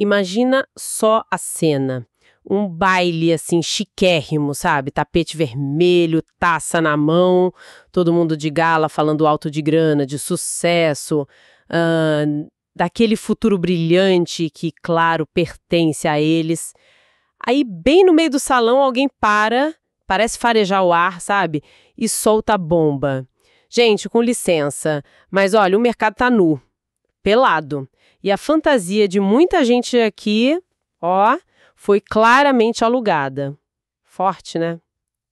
Imagina só a cena. Um baile, assim, chiquérrimo, sabe? Tapete vermelho, taça na mão, todo mundo de gala falando alto de grana, de sucesso, daquele futuro brilhante que, claro, pertence a eles. Aí, bem no meio do salão, alguém parece farejar o ar, sabe? E solta a bomba. Gente, com licença, mas olha, o mercado tá nu, pelado. E a fantasia de muita gente aqui, ó, foi claramente alugada. Forte, né?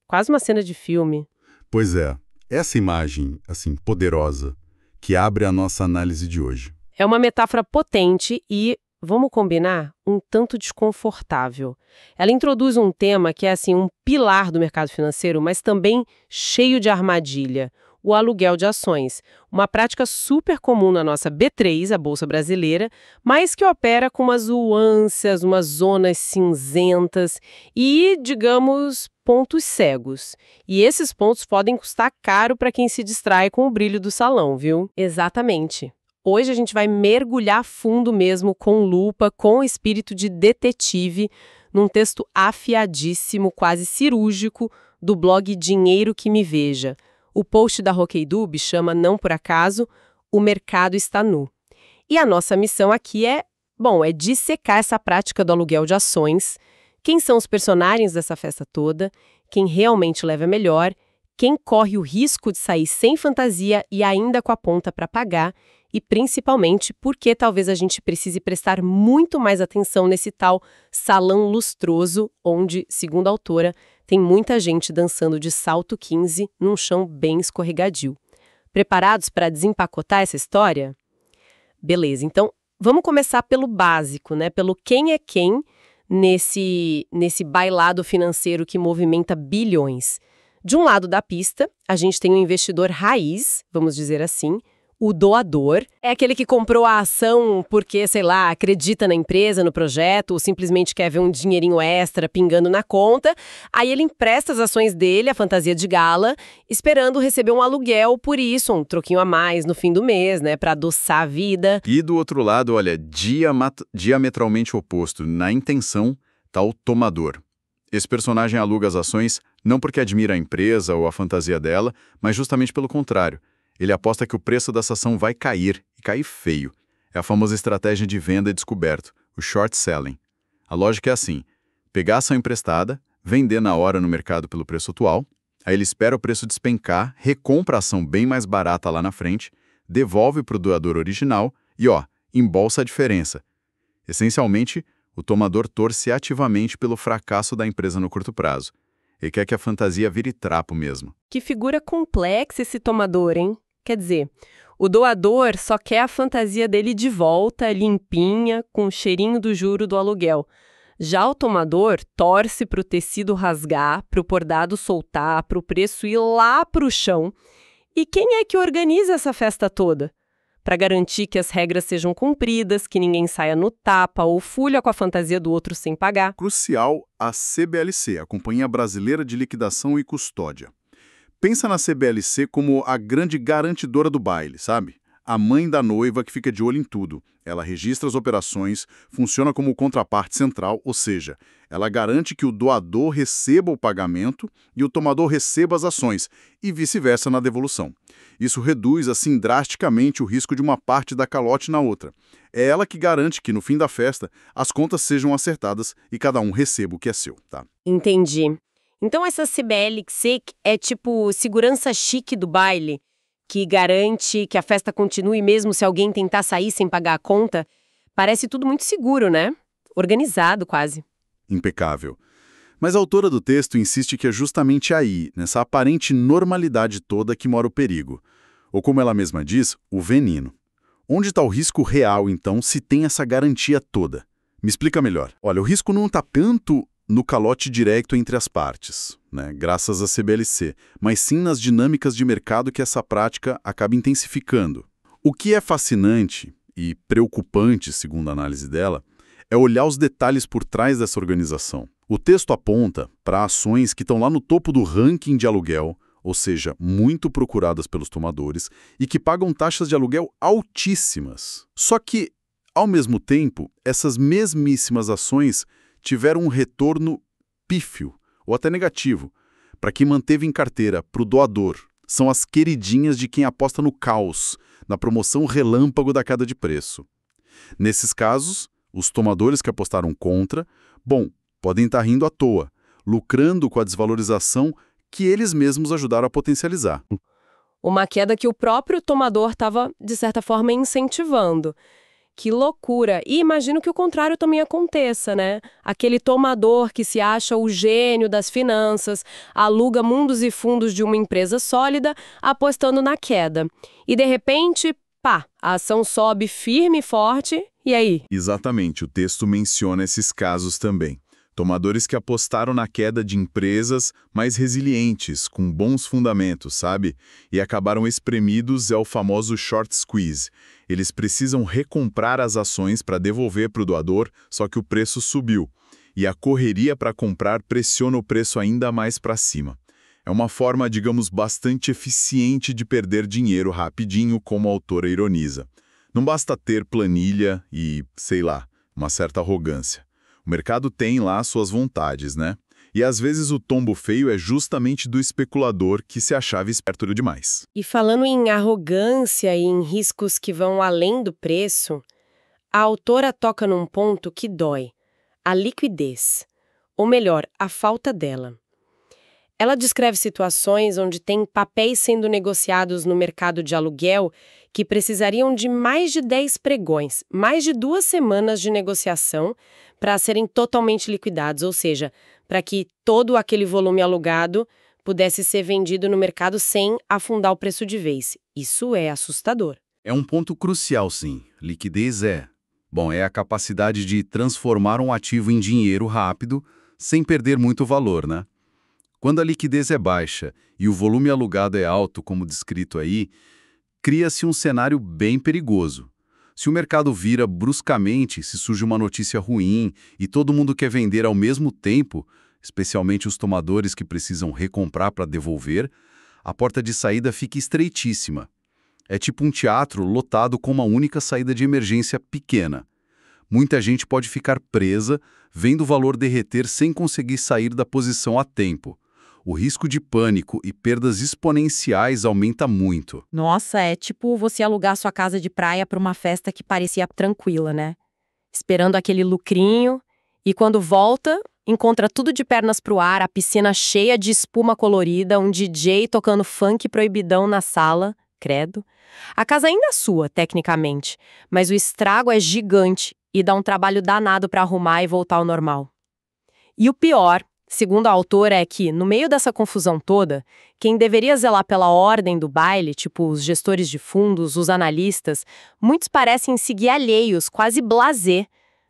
Quase uma cena de filme. Pois é, essa imagem, assim, poderosa, que abre a nossa análise de hoje. É uma metáfora potente e, vamos combinar, um tanto desconfortável. Ela introduz um tema que é, assim, um pilar do mercado financeiro, mas também cheio de armadilha. O aluguel de ações, uma prática super comum na nossa B3, a Bolsa Brasileira, mas que opera com umas nuances, umas zonas cinzentas e, digamos, pontos cegos. E esses pontos podem custar caro para quem se distrai com o brilho do salão, viu? Exatamente. Hoje a gente vai mergulhar fundo mesmo, com lupa, com espírito de detetive, num texto afiadíssimo, quase cirúrgico, do blog Dinheiro que Me Veja. O post da Roqueidub chama, não por acaso, O Mercado Está Nu. E a nossa missão aqui é dissecar essa prática do aluguel de ações, quem são os personagens dessa festa toda, quem realmente leva melhor, quem corre o risco de sair sem fantasia e ainda com a ponta para pagar, e principalmente por que talvez a gente precise prestar muito mais atenção nesse tal salão lustroso, onde, segundo a autora, tem muita gente dançando de salto 15 num chão bem escorregadio. Preparados para desempacotar essa história? Beleza, então vamos começar pelo básico, né? Pelo quem é quem nesse bailado financeiro que movimenta bilhões. De um lado da pista, a gente tem um investidor raiz, vamos dizer assim. O doador é aquele que comprou a ação porque, sei lá, acredita na empresa, no projeto, ou simplesmente quer ver um dinheirinho extra pingando na conta. Aí ele empresta as ações dele, a fantasia de gala, esperando receber um aluguel por isso, um troquinho a mais no fim do mês, né, para adoçar a vida. E do outro lado, olha, diametralmente oposto, na intenção, tá o tomador. Esse personagem aluga as ações não porque admira a empresa ou a fantasia dela, mas justamente pelo contrário. Ele aposta que o preço dessa ação vai cair, e cair feio. É a famosa estratégia de venda e descoberto, o short selling. A lógica é assim, pegar a ação emprestada, vender na hora no mercado pelo preço atual, aí ele espera o preço despencar, recompra a ação bem mais barata lá na frente, devolve para o doador original e, embolsa a diferença. Essencialmente, o tomador torce ativamente pelo fracasso da empresa no curto prazo. Ele quer que a fantasia vire trapo mesmo. Que figura complexa esse tomador, hein? Quer dizer, o doador só quer a fantasia dele de volta, limpinha, com o cheirinho do juro do aluguel. Já o tomador torce para o tecido rasgar, para o bordado soltar, para o preço ir lá para o chão. E quem é que organiza essa festa toda? Para garantir que as regras sejam cumpridas, que ninguém saia no tapa ou fulha com a fantasia do outro sem pagar. Crucial a CBLC, a Companhia Brasileira de Liquidação e Custódia. Pensa na CBLC como a grande garantidora do baile, sabe? A mãe da noiva que fica de olho em tudo. Ela registra as operações, funciona como contraparte central, ou seja, ela garante que o doador receba o pagamento e o tomador receba as ações, e vice-versa na devolução. Isso reduz, assim, drasticamente o risco de uma parte dar calote na outra. É ela que garante que, no fim da festa, as contas sejam acertadas e cada um receba o que é seu, tá? Entendi. Então essa CBLC é tipo segurança chique do baile, que garante que a festa continue mesmo se alguém tentar sair sem pagar a conta. Parece tudo muito seguro, né? Organizado quase. Impecável. Mas a autora do texto insiste que é justamente aí, nessa aparente normalidade toda, que mora o perigo. Ou como ela mesma diz, o veneno. Onde está o risco real, então, se tem essa garantia toda? Me explica melhor. Olha, o risco não está tanto no calote direto entre as partes, né, graças à CBLC, mas sim nas dinâmicas de mercado que essa prática acaba intensificando. O que é fascinante e preocupante, segundo a análise dela, é olhar os detalhes por trás dessa organização. O texto aponta para ações que estão lá no topo do ranking de aluguel, ou seja, muito procuradas pelos tomadores, e que pagam taxas de aluguel altíssimas. Só que Ao mesmo tempo, essas mesmíssimas ações tiveram um retorno pífio, ou até negativo, para quem manteve em carteira, para o doador. São as queridinhas de quem aposta no caos, na promoção relâmpago da queda de preço. Nesses casos, os tomadores que apostaram contra, podem estar rindo à toa, lucrando com a desvalorização que eles mesmos ajudaram a potencializar. Uma queda que o próprio tomador estava, de certa forma, incentivando. Que loucura! E imagino que o contrário também aconteça, né? Aquele tomador que se acha o gênio das finanças, aluga mundos e fundos de uma empresa sólida, apostando na queda. E de repente, a ação sobe firme e forte, e aí? Exatamente, o texto menciona esses casos também. Tomadores que apostaram na queda de empresas mais resilientes, com bons fundamentos, sabe? E acabaram espremidos, é o famoso short squeeze. Eles precisam recomprar as ações para devolver para o doador, só que o preço subiu. E a correria para comprar pressiona o preço ainda mais para cima. É uma forma, digamos, bastante eficiente de perder dinheiro rapidinho, como a autora ironiza. Não basta ter planilha e, uma certa arrogância. O mercado tem lá suas vontades, né? E às vezes o tombo feio é justamente do especulador que se achava esperto demais. E falando em arrogância e em riscos que vão além do preço, a autora toca num ponto que dói: a liquidez. Ou melhor, a falta dela. Ela descreve situações onde tem papéis sendo negociados no mercado de aluguel que precisariam de mais de 10 pregões, mais de 2 semanas de negociação para serem totalmente liquidados, ou seja, para que todo aquele volume alugado pudesse ser vendido no mercado sem afundar o preço de vez. Isso é assustador. É um ponto crucial, sim. Liquidez é a capacidade de transformar um ativo em dinheiro rápido, sem perder muito valor, né? Quando a liquidez é baixa e o volume alugado é alto, como descrito aí, cria-se um cenário bem perigoso. Se o mercado vira bruscamente, se surge uma notícia ruim e todo mundo quer vender ao mesmo tempo, especialmente os tomadores que precisam recomprar para devolver, a porta de saída fica estreitíssima. É tipo um teatro lotado com uma única saída de emergência pequena. Muita gente pode ficar presa, vendo o valor derreter sem conseguir sair da posição a tempo. O risco de pânico e perdas exponenciais aumenta muito. Nossa, é tipo você alugar sua casa de praia para uma festa que parecia tranquila, né? Esperando aquele lucrinho, e quando volta, encontra tudo de pernas pro ar, a piscina cheia de espuma colorida, um DJ tocando funk proibidão na sala, credo. A casa ainda é sua, tecnicamente, mas o estrago é gigante e dá um trabalho danado para arrumar e voltar ao normal. E o pior, segundo a autora, é que, no meio dessa confusão toda, quem deveria zelar pela ordem do baile, tipo os gestores de fundos, os analistas, muitos parecem seguir alheios, quase blasé,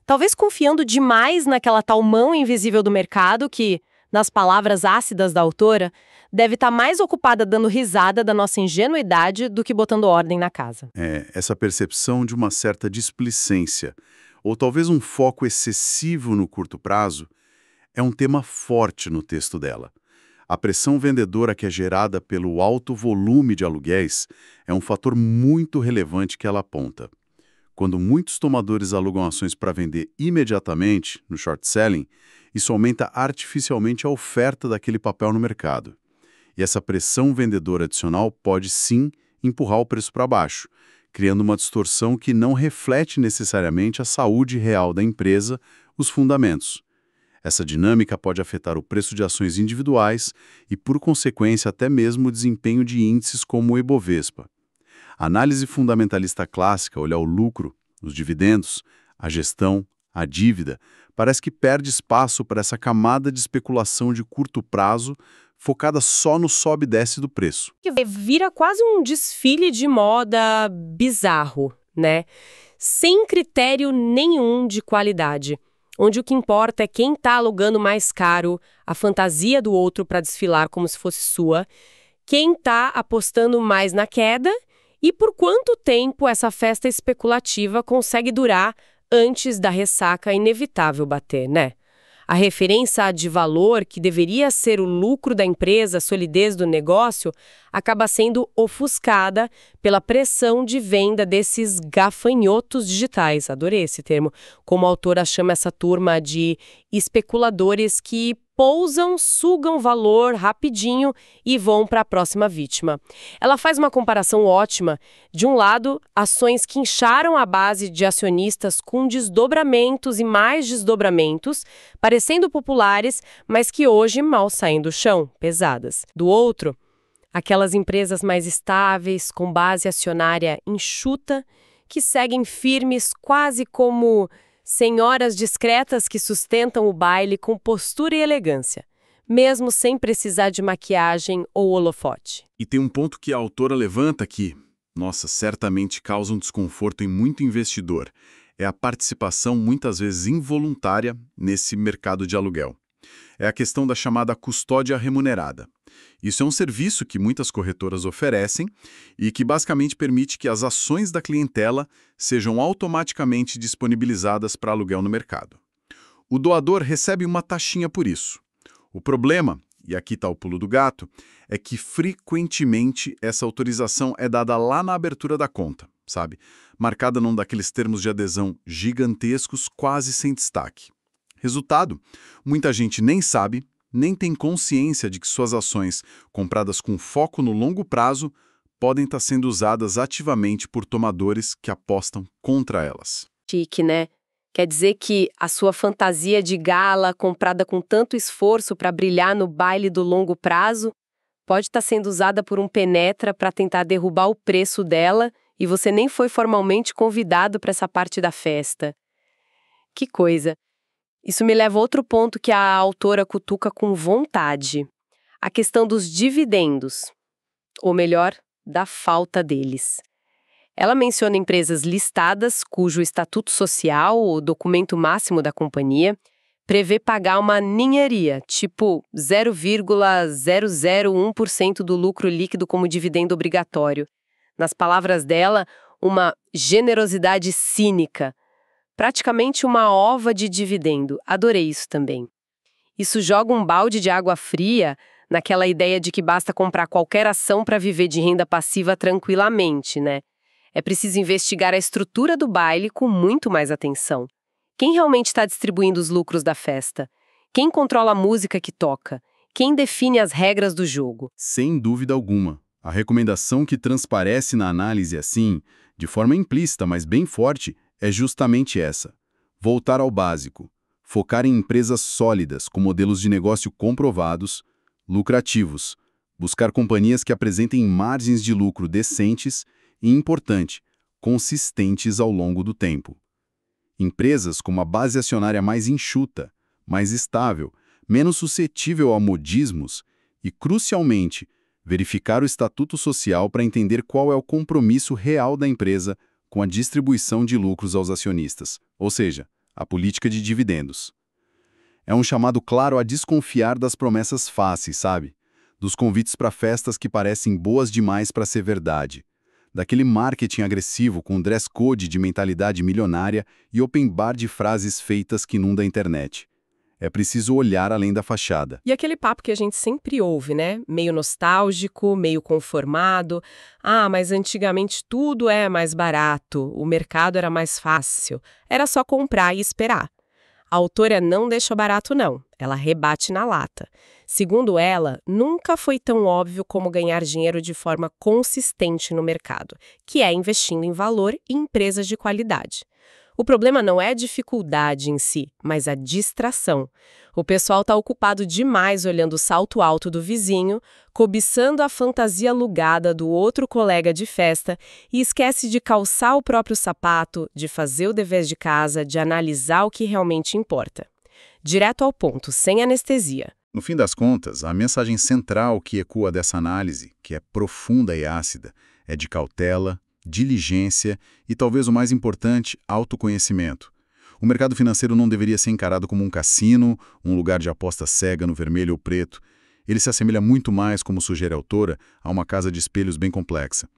talvez confiando demais naquela tal mão invisível do mercado que, nas palavras ácidas da autora, deve estar mais ocupada dando risada da nossa ingenuidade do que botando ordem na casa. Essa percepção de uma certa displicência, ou talvez um foco excessivo no curto prazo, é um tema forte no texto dela. A pressão vendedora que é gerada pelo alto volume de aluguéis é um fator muito relevante que ela aponta. Quando muitos tomadores alugam ações para vender imediatamente, no short selling, isso aumenta artificialmente a oferta daquele papel no mercado. E essa pressão vendedora adicional pode, sim, empurrar o preço para baixo, criando uma distorção que não reflete necessariamente a saúde real da empresa, os fundamentos. Essa dinâmica pode afetar o preço de ações individuais e, por consequência, até mesmo o desempenho de índices como o Ibovespa. A análise fundamentalista clássica, olhar o lucro, os dividendos, a gestão, a dívida, parece que perde espaço para essa camada de especulação de curto prazo focada só no sobe e desce do preço. Que vira quase um desfile de moda bizarro, né? Sem critério nenhum de qualidade. Onde o que importa é quem está alugando mais caro, a fantasia do outro para desfilar como se fosse sua, quem está apostando mais na queda e por quanto tempo essa festa especulativa consegue durar antes da ressaca inevitável bater, né? A referência de valor, que deveria ser o lucro da empresa, a solidez do negócio, acaba sendo ofuscada pela pressão de venda desses gafanhotos digitais. Adorei esse termo. Como a autora chama essa turma de especuladores que pousam, sugam valor rapidinho e vão para a próxima vítima. Ela faz uma comparação ótima. De um lado, ações que incharam a base de acionistas com desdobramentos e mais desdobramentos, parecendo populares, mas que hoje mal saem do chão, pesadas. Do outro, aquelas empresas mais estáveis, com base acionária enxuta, que seguem firmes quase como senhoras discretas que sustentam o baile com postura e elegância, mesmo sem precisar de maquiagem ou holofote. E tem um ponto que a autora levanta que, nossa, certamente causa um desconforto em muito investidor. É a participação muitas vezes involuntária nesse mercado de aluguel. É a questão da chamada custódia remunerada. Isso é um serviço que muitas corretoras oferecem e que basicamente permite que as ações da clientela sejam automaticamente disponibilizadas para aluguel no mercado. O doador recebe uma taxinha por isso. O problema, e aqui está o pulo do gato, é que frequentemente essa autorização é dada lá na abertura da conta, sabe? Marcada num daqueles termos de adesão gigantescos, quase sem destaque. Resultado, muita gente nem sabe, nem tem consciência de que suas ações, compradas com foco no longo prazo, podem estar sendo usadas ativamente por tomadores que apostam contra elas. Chique, né? Quer dizer que a sua fantasia de gala, comprada com tanto esforço para brilhar no baile do longo prazo, pode estar sendo usada por um penetra para tentar derrubar o preço dela e você nem foi formalmente convidado para essa parte da festa. Que coisa! Isso me leva a outro ponto que a autora cutuca com vontade. A questão dos dividendos. Ou melhor, da falta deles. Ela menciona empresas listadas cujo estatuto social, o documento máximo da companhia, prevê pagar uma ninharia, tipo 0,001% do lucro líquido como dividendo obrigatório. Nas palavras dela, uma generosidade cínica. Praticamente uma ova de dividendo. Adorei isso também. Isso joga um balde de água fria naquela ideia de que basta comprar qualquer ação para viver de renda passiva tranquilamente, né? É preciso investigar a estrutura do baile com muito mais atenção. Quem realmente está distribuindo os lucros da festa? Quem controla a música que toca? Quem define as regras do jogo? Sem dúvida alguma. A recomendação que transparece na análise assim, de forma implícita, mas bem forte, é justamente essa. Voltar ao básico. Focar em empresas sólidas, com modelos de negócio comprovados, lucrativos. Buscar companhias que apresentem margens de lucro decentes e, importante, consistentes ao longo do tempo. Empresas com uma base acionária mais enxuta, mais estável, menos suscetível a modismos e, crucialmente, verificar o estatuto social para entender qual é o compromisso real da empresa com a distribuição de lucros aos acionistas, ou seja, a política de dividendos. É um chamado claro a desconfiar das promessas fáceis, sabe? Dos convites para festas que parecem boas demais para ser verdade. Daquele marketing agressivo com dress code de mentalidade milionária e open bar de frases feitas que inunda a internet. É preciso olhar além da fachada. E aquele papo que a gente sempre ouve, né? Meio nostálgico, meio conformado. Ah, mas antigamente tudo é mais barato, o mercado era mais fácil. Era só comprar e esperar. A autora não deixa barato, não. Ela rebate na lata. Segundo ela, nunca foi tão óbvio como ganhar dinheiro de forma consistente no mercado, que é investindo em valor e empresas de qualidade. O problema não é a dificuldade em si, mas a distração. O pessoal está ocupado demais olhando o salto alto do vizinho, cobiçando a fantasia alugada do outro colega de festa e esquece de calçar o próprio sapato, de fazer o dever de casa, de analisar o que realmente importa. Direto ao ponto, sem anestesia. No fim das contas, a mensagem central que ecoa dessa análise, que é profunda e ácida, é de cautela, diligência e, talvez o mais importante, autoconhecimento. O mercado financeiro não deveria ser encarado como um cassino, um lugar de aposta cega no vermelho ou preto. Ele se assemelha muito mais, como sugere a autora, a uma casa de espelhos bem complexa.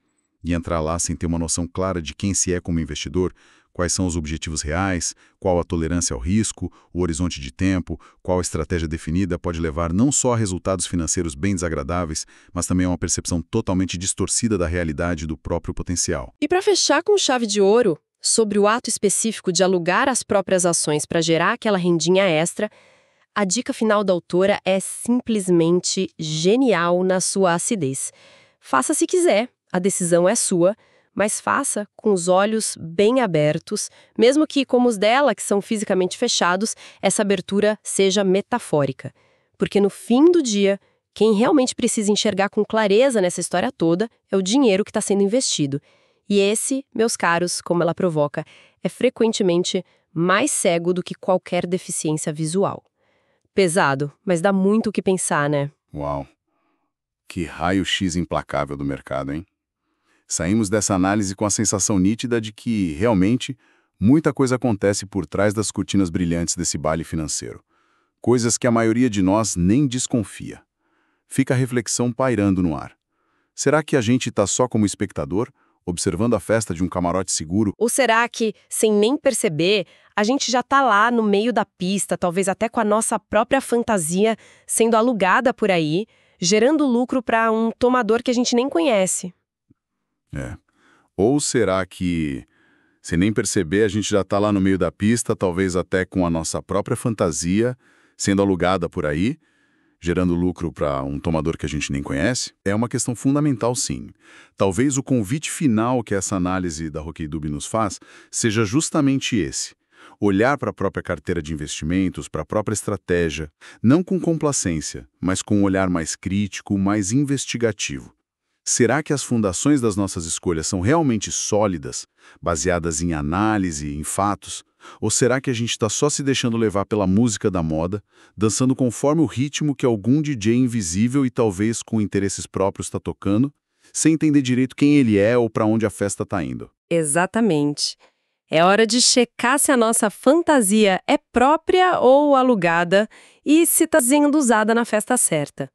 E entrar lá sem ter uma noção clara de quem se é como investidor quais são os objetivos reais, qual a tolerância ao risco, o horizonte de tempo, qual a estratégia definida pode levar não só a resultados financeiros bem desagradáveis, mas também a uma percepção totalmente distorcida da realidade e do próprio potencial. E para fechar com chave de ouro, sobre o ato específico de alugar as próprias ações para gerar aquela rendinha extra, a dica final da autora é simplesmente genial na sua acidez. Faça se quiser, a decisão é sua, mas faça com os olhos bem abertos, mesmo que, como os dela, que são fisicamente fechados, essa abertura seja metafórica. Porque no fim do dia, quem realmente precisa enxergar com clareza nessa história toda é o dinheiro que está sendo investido. E esse, meus caros, como ela provoca, é frequentemente mais cego do que qualquer deficiência visual. Pesado, mas dá muito o que pensar, né? Uau! Que raio-x implacável do mercado, hein? Saímos dessa análise com a sensação nítida de que, realmente, muita coisa acontece por trás das cortinas brilhantes desse baile financeiro. Coisas que a maioria de nós nem desconfia. Fica a reflexão pairando no ar. Será que a gente está só como espectador, observando a festa de um camarote seguro? Ou será que, sem nem perceber, a gente já está lá no meio da pista, talvez até com a nossa própria fantasia sendo alugada por aí, gerando lucro para um tomador que a gente nem conhece? Ou será que, sem nem perceber, a gente já está lá no meio da pista, talvez até com a nossa própria fantasia sendo alugada por aí, gerando lucro para um tomador que a gente nem conhece? É uma questão fundamental, sim. Talvez o convite final que essa análise da Hokkaido nos faz seja justamente esse. Olhar para a própria carteira de investimentos, para a própria estratégia, não com complacência, mas com um olhar mais crítico, mais investigativo. Será que as fundações das nossas escolhas são realmente sólidas, baseadas em análise, em fatos? Ou será que a gente está só se deixando levar pela música da moda, dançando conforme o ritmo que algum DJ invisível e talvez com interesses próprios está tocando, sem entender direito quem ele é ou para onde a festa está indo? Exatamente. É hora de checar se a nossa fantasia é própria ou alugada e se está sendo usada na festa certa.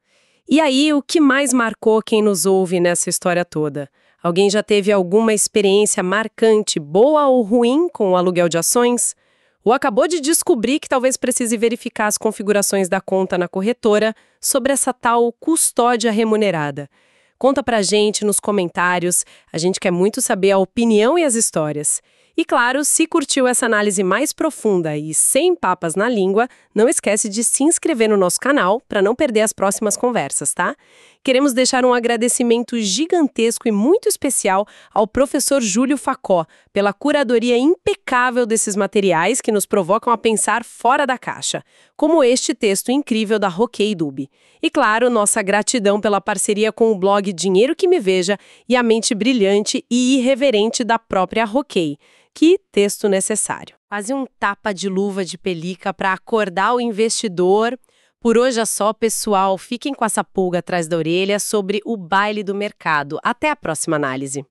E aí, o que mais marcou quem nos ouve nessa história toda? Alguém já teve alguma experiência marcante, boa ou ruim, com o aluguel de ações? Ou acabou de descobrir que talvez precise verificar as configurações da conta na corretora sobre essa tal custódia remunerada? Conta pra gente nos comentários, a gente quer muito saber a opinião e as histórias. E claro, se curtiu essa análise mais profunda e sem papas na língua, não esquece de se inscrever no nosso canal para não perder as próximas conversas, tá? Queremos deixar um agradecimento gigantesco e muito especial ao professor Júlio Facó pela curadoria impecável desses materiais que nos provocam a pensar fora da caixa, como este texto incrível da Hokkaido. E claro, nossa gratidão pela parceria com o blog Dinheiro que Me Veja e a mente brilhante e irreverente da própria Hokkaido. Que texto necessário. Quase um tapa de luva de pelica para acordar o investidor. Por hoje é só, pessoal. Fiquem com essa pulga atrás da orelha sobre o baile do mercado. Até a próxima análise.